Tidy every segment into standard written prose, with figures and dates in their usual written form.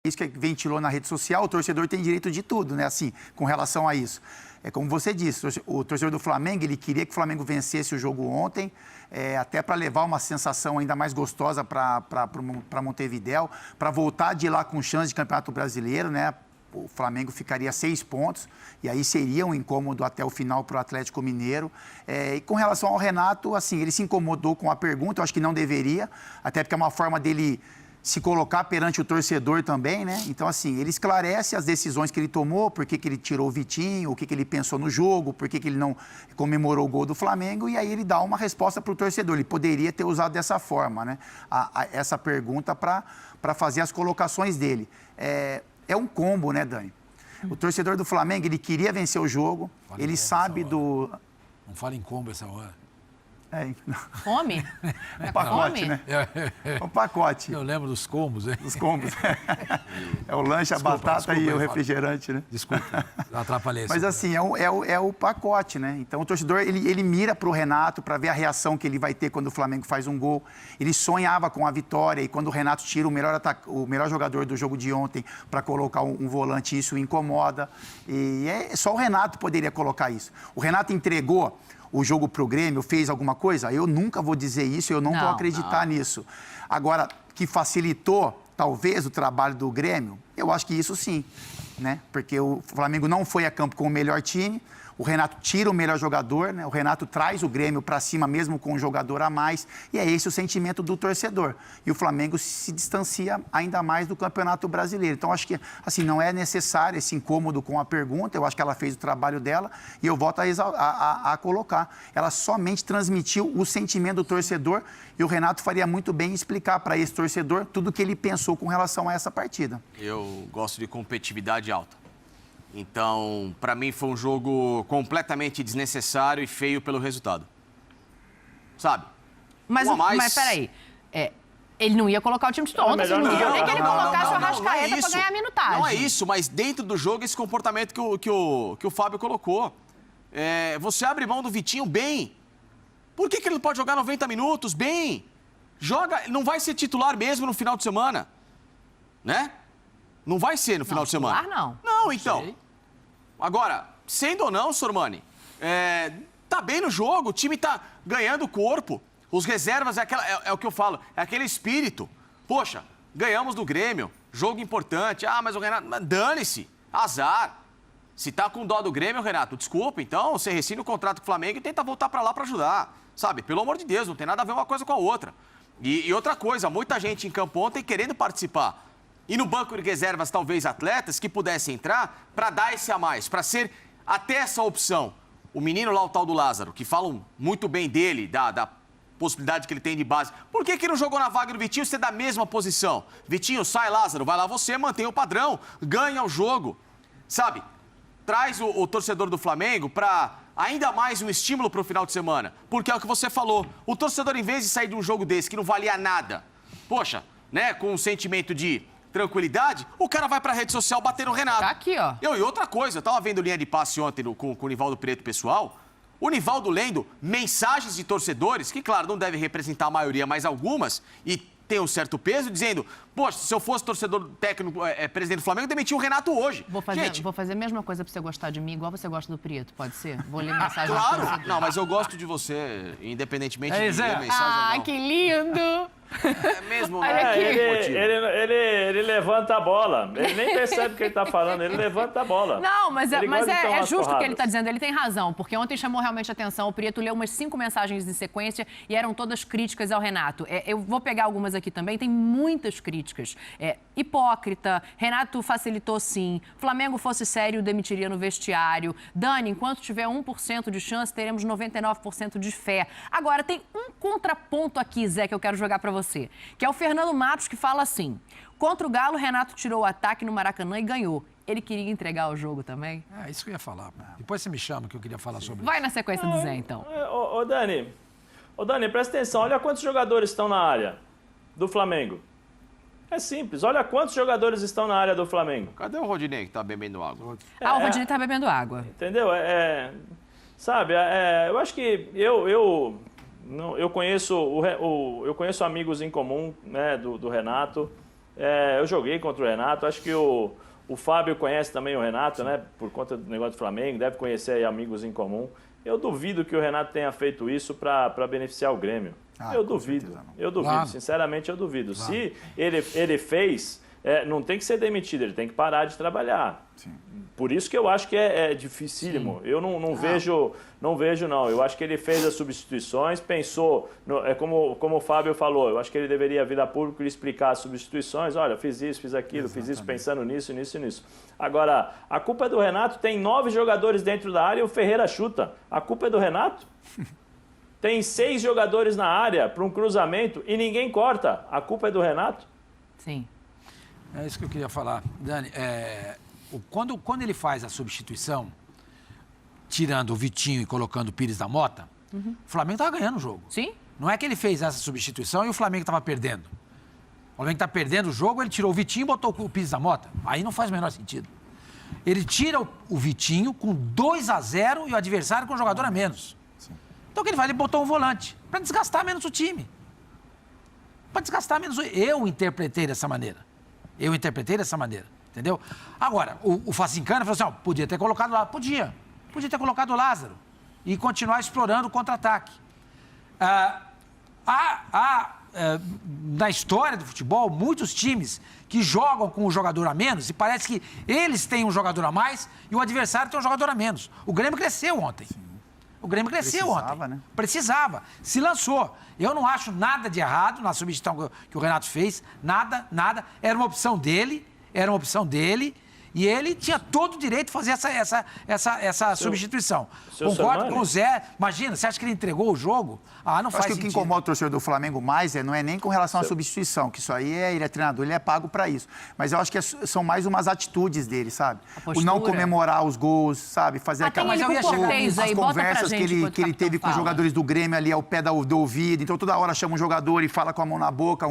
isso que ventilou na rede social, o torcedor tem direito de tudo, né? Assim, com relação a isso. É como você disse, o torcedor do Flamengo, ele queria que o Flamengo vencesse o jogo ontem, até para levar uma sensação ainda mais gostosa para Montevidéu, para voltar de lá com chance de Campeonato Brasileiro, né? O Flamengo ficaria 6 pontos, e aí seria um incômodo até o final para o Atlético Mineiro. E com relação ao Renato, assim, ele se incomodou com a pergunta, eu acho que não deveria, até porque é uma forma dele se colocar perante o torcedor também, né? Então, assim, ele esclarece as decisões que ele tomou, por que ele tirou o Vitinho, o que ele pensou no jogo, por que ele não comemorou o gol do Flamengo, e aí ele dá uma resposta para o torcedor. Ele poderia ter usado dessa forma, né? Essa pergunta para fazer as colocações dele. É um combo, né, Dani? O torcedor do Flamengo, ele queria vencer o jogo, ele sabe do... Não fala em combo essa hora. Fome? Um pacote, né? Um pacote. Eu lembro dos combos, hein? Dos combos. É o lanche, a batata e o refrigerante, né? Desculpa, atrapalhei. Mas assim, é o pacote, né? Então o torcedor, ele mira para o Renato para ver a reação que ele vai ter quando o Flamengo faz um gol. Ele sonhava com a vitória e quando o Renato tira o melhor jogador do jogo de ontem para colocar um volante, isso o incomoda. E só o Renato poderia colocar isso. O Renato entregou o jogo pro Grêmio, fez alguma coisa? Eu nunca vou dizer isso, eu não vou acreditar nisso. Agora, que facilitou, talvez, o trabalho do Grêmio, eu acho que isso sim, né? Porque o Flamengo não foi a campo com o melhor time, o Renato tira o melhor jogador, né? O Renato traz o Grêmio para cima mesmo com um jogador a mais, e é esse o sentimento do torcedor. E o Flamengo se distancia ainda mais do Campeonato Brasileiro. Então, acho que assim, não é necessário esse incômodo com a pergunta, eu acho que ela fez o trabalho dela, e eu volto a colocar. Ela somente transmitiu o sentimento do torcedor, e o Renato faria muito bem em explicar para esse torcedor tudo o que ele pensou com relação a essa partida. Eu gosto de competitividade alta. Então, para mim, foi um jogo completamente desnecessário e feio pelo resultado. Sabe? Mas peraí. Ele não ia colocar o time titular. Ontem não queria nem que ele colocasse o Arrascaeta para ganhar minutagem. Não é isso, mas dentro do jogo, esse comportamento que o Fábio colocou. Você abre mão do Vitinho bem. Por que ele não pode jogar 90 minutos bem? Joga, não vai ser titular mesmo no final de semana. Né? Não vai ser no final de semana. Não. Não, então. Agora, sendo ou não, Sormani, tá bem no jogo, o time tá ganhando corpo. Os reservas, é o que eu falo, é aquele espírito. Poxa, ganhamos do Grêmio, jogo importante. Mas o Renato, dane-se, azar. Se tá com dó do Grêmio, Renato, desculpa, então você rescinde o contrato com o Flamengo e tenta voltar pra lá pra ajudar. Sabe, pelo amor de Deus, não tem nada a ver uma coisa com a outra. E outra coisa, muita gente em campo ontem querendo participar. E no banco de reservas, talvez atletas que pudessem entrar para dar esse a mais, para ser até essa opção. O menino lá, o tal do Lázaro, que falam muito bem dele, da possibilidade que ele tem de base. Por que não jogou na vaga do Vitinho se é da mesma posição? Vitinho, sai, Lázaro, vai lá você, mantém o padrão, ganha o jogo. Sabe, traz o torcedor do Flamengo para ainda mais um estímulo para o final de semana. Porque é o que você falou, o torcedor, em vez de sair de um jogo desse que não valia nada, poxa, né, com um sentimento de tranquilidade, o cara vai pra rede social bater no Renato. Tá aqui, ó. E outra coisa, eu tava vendo linha de passe ontem com o Nivaldo Preto pessoal, o Nivaldo lendo mensagens de torcedores, que claro, não deve representar a maioria, mas algumas, e tem um certo peso, dizendo, poxa, se eu fosse torcedor técnico, presidente do Flamengo, eu demitia o Renato hoje. Vou fazer a mesma coisa pra você gostar de mim, igual você gosta do Prieto, pode ser? Vou ler mensagem. Claro! Não, mas eu gosto de você, independentemente de ler mensagem ou não. Que lindo! É mesmo, Olha aqui. Ele levanta a bola. Ele nem percebe o que ele está falando, ele levanta a bola. Não, mas é justo o que porradas. ele está dizendo, ele tem razão, porque ontem chamou realmente a atenção, o Prieto leu umas 5 mensagens em sequência e eram todas críticas ao Renato. Eu vou pegar algumas aqui também, tem muitas críticas. Hipócrita, Renato facilitou sim, Flamengo fosse sério, demitiria no vestiário. Dani, enquanto tiver 1% de chance, teremos 99% de fé. Agora, tem um contraponto aqui, Zé, que eu quero jogar para você, que é o Fernando Matos, que fala assim: contra o Galo, Renato tirou o ataque no Maracanã e ganhou. Ele queria entregar o jogo também? Isso que eu ia falar. Depois você me chama que eu queria falar sobre Vai isso. na sequência do Zé, então. Ô, Dani, presta atenção. Olha quantos jogadores estão na área do Flamengo. É simples. Olha quantos jogadores estão na área do Flamengo. Cadê o Rodinei que tá bebendo água? O Rodinei tá bebendo água. Entendeu? Sabe, eu acho que eu conheço amigos em comum, né, do Renato. Eu joguei contra o Renato, acho que o Fábio conhece também o Renato, né? Por conta do negócio do Flamengo, deve conhecer aí amigos em comum. Eu duvido que o Renato tenha feito isso para beneficiar o Grêmio. Eu duvido, Claro. Sinceramente eu duvido. Claro. Se ele fez, não tem que ser demitido, ele tem que parar de trabalhar. Sim. Por isso que eu acho que é dificílimo. Eu não vejo, não. Eu acho que ele fez as substituições, pensou, como o Fábio falou, eu acho que ele deveria vir a público e explicar as substituições. Olha, fiz isso, fiz aquilo, fiz isso pensando nisso, nisso e nisso. Agora, a culpa é do Renato, tem 9 jogadores dentro da área e o Ferreira chuta. A culpa é do Renato? Tem 6 jogadores na área para um cruzamento e ninguém corta. A culpa é do Renato? Sim. É isso que eu queria falar. Dani, quando ele faz a substituição, tirando o Vitinho e colocando o Pires da Mota, o Flamengo estava ganhando o jogo. Sim? Não é que ele fez essa substituição e o Flamengo estava perdendo. O Flamengo está perdendo o jogo, ele tirou o Vitinho e botou o Pires da Mota. Aí não faz o menor sentido. Ele tira o Vitinho com 2-0 e o adversário com um jogador a menos. Então o que ele faz? Ele botou um volante para desgastar menos o time. Para desgastar menos o... Eu interpretei dessa maneira. Entendeu? Agora, o Facincana falou assim, podia ter colocado lá. Podia ter colocado o Lázaro e continuar explorando o contra-ataque. Na história do futebol, muitos times que jogam com um jogador a menos e parece que eles têm um jogador a mais e o adversário tem um jogador a menos. O Grêmio cresceu ontem. Precisava, né? Precisava. Se lançou. Eu não acho nada de errado na substituição que o Renato fez. Nada. Era uma opção dele. E ele tinha todo o direito de fazer essa substituição. Concordo com o Zé. Imagina, você acha que ele entregou o jogo? Não faz sentido. Acho que o que incomoda o torcedor do Flamengo mais não é nem com relação à substituição, que isso aí ele é treinador, ele é pago para isso. Mas eu acho que são mais umas atitudes dele, sabe? O não comemorar os gols, sabe? Fazer Mas eu ia chegar nisso as conversas que ele teve com os jogadores do Grêmio ali ao pé do ouvido. Então toda hora chama um jogador e fala com a mão na boca.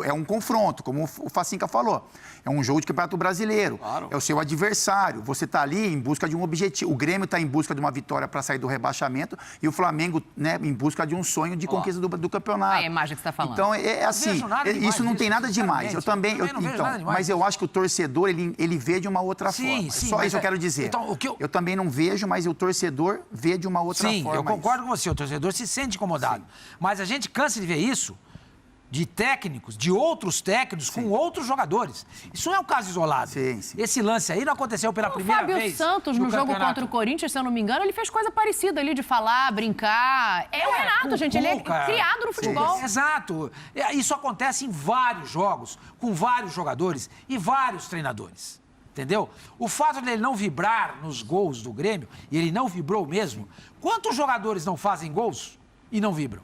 É um confronto, como o Facinca falou. É um jogo de Campeonato Brasileiro. Claro. É o seu adversário. Você está ali em busca de um objetivo. O Grêmio está em busca de uma vitória para sair do rebaixamento e o Flamengo, né, em busca de um sonho de conquista do campeonato. É a imagem que você está falando. Então, é assim, isso não tem nada demais. Eu também não vejo nada demais. Mas eu acho que o torcedor, ele vê de uma outra forma. Só isso eu quero dizer. Então, eu também não vejo, mas o torcedor vê de uma outra forma. Sim, eu concordo com você. O torcedor se sente incomodado. Mas a gente cansa de ver isso de técnicos, de outros técnicos com outros jogadores. Isso não é um caso isolado. Sim. Esse lance aí não aconteceu pela primeira vez. O Fábio Santos, no jogo contra o Corinthians, se eu não me engano, ele fez coisa parecida ali, de falar, brincar. É o Renato, gente, ele é criado no futebol. Exato. Isso acontece em vários jogos, com vários jogadores e vários treinadores. Entendeu? O fato dele não vibrar nos gols do Grêmio, e ele não vibrou mesmo, quantos jogadores não fazem gols e não vibram?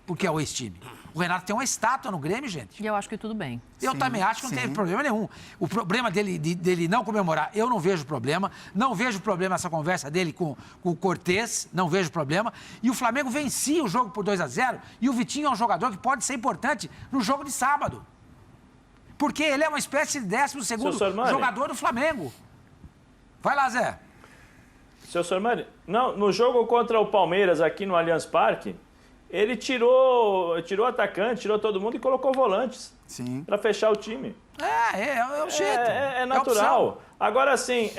Porque é o ex-time. O Renato tem uma estátua no Grêmio, gente. E eu acho que tudo bem. Eu também acho que não teve problema nenhum. O problema dele não comemorar, eu não vejo problema. Não vejo problema essa conversa dele com o Cortez, não vejo problema. E o Flamengo vencia o jogo por 2-0 e o Vitinho é um jogador que pode ser importante no jogo de sábado. Porque ele é uma espécie de 12º jogador do Flamengo. Vai lá, Zé. Seu Sormani, não, no jogo contra o Palmeiras aqui no Allianz Parque, ele tirou o atacante, tirou todo mundo e colocou volantes para fechar o time. É o jeito. É natural. Agora, assim,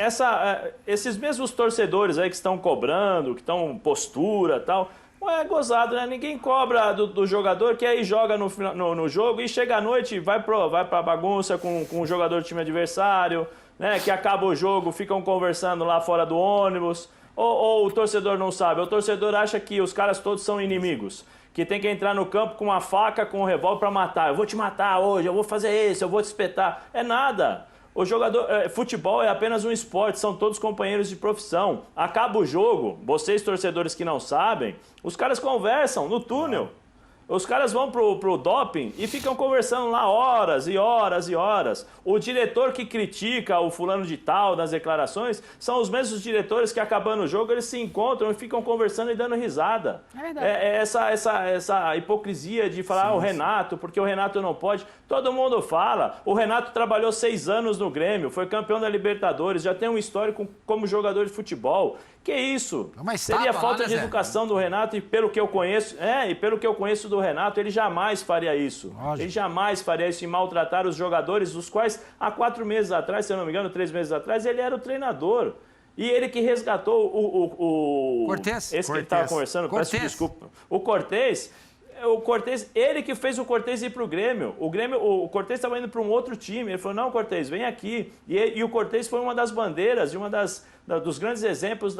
esses mesmos torcedores aí que estão cobrando, que estão postura e tal, é gozado, né? Ninguém cobra do jogador que aí joga no jogo e chega à noite, vai pra bagunça com o jogador do time adversário, né? Que acaba o jogo, ficam conversando lá fora do ônibus. Ou o torcedor não sabe? O torcedor acha que os caras todos são inimigos, que tem que entrar no campo com uma faca, com um revólver para matar. Eu vou te matar hoje, eu vou fazer isso, eu vou te espetar. É nada. O jogador, futebol é apenas um esporte, são todos companheiros de profissão. Acaba o jogo, vocês torcedores que não sabem, os caras conversam no túnel. Os caras vão pro doping e ficam conversando lá horas e horas e horas. O diretor que critica o fulano de tal nas declarações são os mesmos diretores que, acabando o jogo, eles se encontram e ficam conversando e dando risada. É verdade. Essa hipocrisia de falar o Renato, porque o Renato não pode. Todo mundo fala. O Renato trabalhou 6 anos no Grêmio, foi campeão da Libertadores, já tem um histórico como jogador de futebol. Que isso? Uma estátua Seria lá, falta né, de Zé? educação do Renato e pelo que eu conheço do Renato, ele jamais faria isso. Lógico. Ele jamais faria isso em maltratar os jogadores, dos quais há 4 meses atrás, se eu não me engano, 3 meses atrás, ele era o treinador. E ele que resgatou o Cortez. esse que ele estava conversando, peço Cortez. desculpa. O Cortez, ele que fez o Cortez ir para o Grêmio. O Cortez estava indo para um outro time. Ele falou, não, Cortez, vem aqui. E o Cortez foi uma das bandeiras, dos grandes exemplos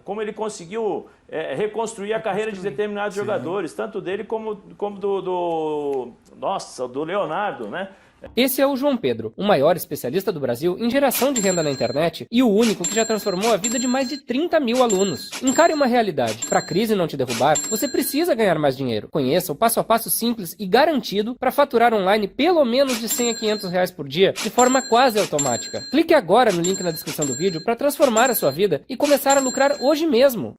como ele conseguiu reconstruir a carreira de determinados jogadores, tanto dele como do Leonardo, né? Esse é o João Pedro, o maior especialista do Brasil em geração de renda na internet e o único que já transformou a vida de mais de 30 mil alunos. Encare uma realidade. Para a crise não te derrubar, você precisa ganhar mais dinheiro. Conheça o passo a passo simples e garantido para faturar online pelo menos de 100 a 500 reais por dia, de forma quase automática. Clique agora no link na descrição do vídeo para transformar a sua vida e começar a lucrar hoje mesmo.